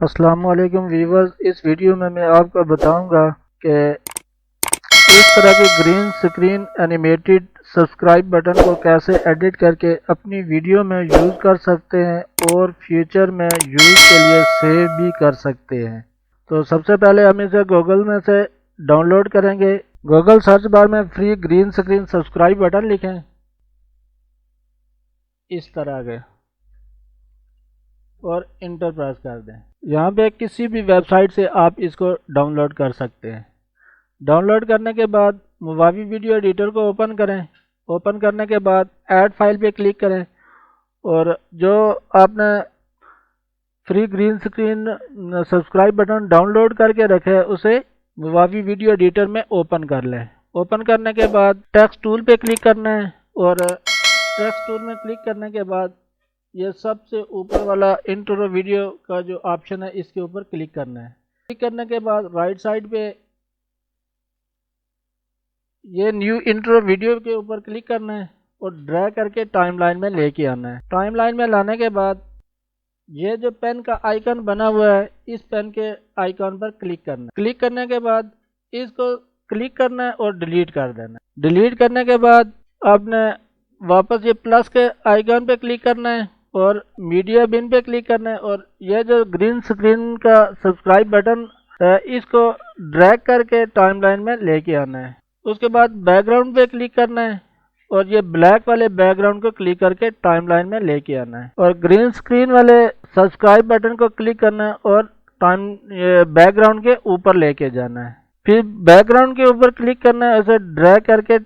अस्सलामुअलैकुम व्यूवर्स, इस वीडियो में मैं आपको बताऊंगा कि इस तरह के green screen animated subscribe button को कैसे एडिट करके अपनी वीडियो में यूज़ कर सकते हैं और फ्यूचर में यूज़ के लिए सेव भी कर सकते हैं। तो सबसे पहले हम इसे गूगल में से डाउनलोड करेंगे। गूगल सर्च बार में free green screen subscribe button लिखें, इस तरह के, और इंटर प्रेस कर दें। यहाँ पे किसी भी वेबसाइट से आप इसको डाउनलोड कर सकते हैं। डाउनलोड करने के बाद मुवावी वीडियो एडिटर को ओपन करें। ओपन करने के बाद ऐड फाइल पे क्लिक करें और जो आपने free green screen subscribe button download करके रखे है उसे मुवावी वीडियो एडिटर में ओपन कर लें। ओपन करने के बाद टेक्स्ट टूल पे क्लिक करना है और टेक्स्ट टूल में क्लिक करने के बाद ये सबसे ऊपर वाला इंट्रो वीडियो का जो ऑप्शन है इसके ऊपर क्लिक करना है। क्लिक करने के बाद राइट साइड पे ये न्यू इंट्रो वीडियो के ऊपर क्लिक करना है और ड्रैग करके टाइमलाइन में लेके आना है। टाइमलाइन में लाने के बाद ये जो पेन का आइकन बना हुआ है इस पेन के आइकन पर क्लिक करना है। क्लिक करने के बाद इसको क्लिक करना है और डिलीट कर देना है। डिलीट करने के बाद आपने वापस ये प्लस के आइकन पे क्लिक करना है और मीडिया बिन पे क्लिक करना है और यह जो ग्रीन स्क्रीन का सब्सक्राइब बटन है इसको ड्रैग करके टाइमलाइन में लेके आना है। उसके बाद बैकग्राउंड पे क्लिक करना है और ये ब्लैक वाले बैकग्राउंड को क्लिक करके टाइमलाइन में लेके आना है और ग्रीन स्क्रीन वाले सब्सक्राइब बटन को क्लिक करना है और बैकग्राउंड के ऊपर लेके जाना है। फिर बैकग्राउंड के ऊपर क्लिक करना है, उसे ड्रैग करके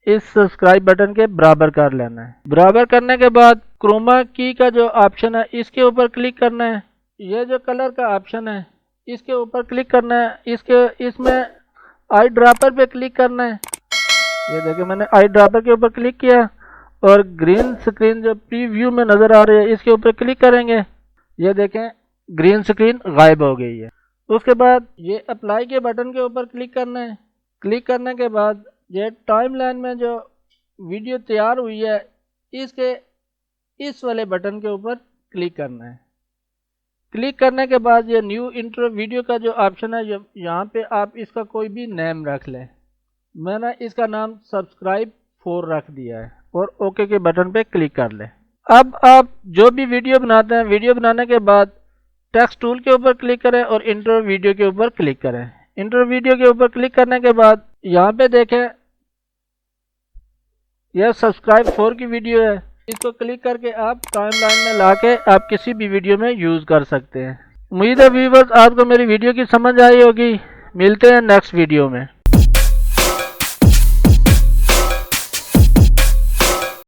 इस सब्सक्राइब बटन के बराबर कर लेना है। बराबर करने के बाद क्रोमा की का जो ऑप्शन है इसके ऊपर क्लिक करना है। ये जो कलर का ऑप्शन है इसके ऊपर क्लिक करना है। इसमें आई ड्रॉपर पे क्लिक करना है। ये देखिए मैंने आई ड्रॉपर के ऊपर क्लिक किया और ग्रीन स्क्रीन जो प्रीव्यू में नज़र आ रही है इसके ऊपर क्लिक करेंगे। ये देखें ग्रीन स्क्रीन गायब हो गई है। उसके बाद ये अप्लाई के बटन के ऊपर क्लिक करना है। क्लिक करने के बाद ये टाइमलाइन में जो वीडियो तैयार हुई है इसके इस वाले बटन के ऊपर क्लिक करना है। क्लिक करने के बाद ये न्यू इंट्रो वीडियो का जो ऑप्शन है यहाँ पे आप इसका कोई भी नेम रख लें। मैंने इसका नाम सब्सक्राइब 4 रख दिया है और ओके के बटन पे क्लिक कर लें। अब आप जो भी वीडियो बनाते हैं वीडियो बनाने के बाद टेक्स्ट टूल के ऊपर क्लिक करें और इंट्रो वीडियो के ऊपर क्लिक करें। इंट्रो वीडियो के ऊपर क्लिक करने के बाद यहाँ पे देखें यह सब्सक्राइब 4 की वीडियो है। इसको क्लिक करके आप टाइमलाइन में लाके आप किसी भी वीडियो में यूज़ कर सकते हैं। उम्मीद है व्यूअर्स आपको मेरी वीडियो की समझ आई होगी। मिलते हैं नेक्स्ट वीडियो में।